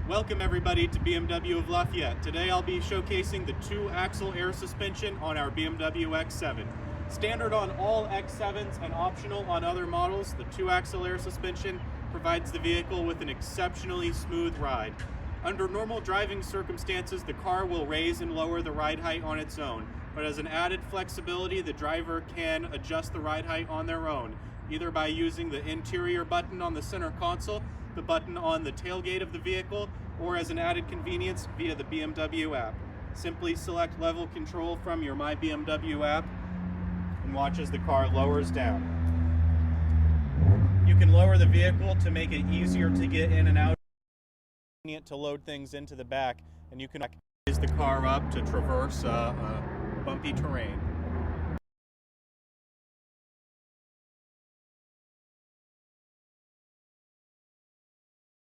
Welcome everybody to BMW of Lafayette. Today I'll be showcasing the 2-axle air suspension on our BMW X7. Standard on all X7s and optional on other models, the 2-axle air suspension provides the vehicle with an exceptionally smooth ride. Under normal driving circumstances, the car will raise and lower the ride height on its own, but as an added flexibility, the driver can adjust the ride height on their own, either by using the interior button on the center console, the button on the tailgate of the vehicle, or as an added convenience via the BMW app. Simply select level control from your My BMW app and watch as the car lowers down. You can lower the vehicle to make it easier to get in and out, convenient to load things into the back, and you can raise the car up to traverse bumpy terrain.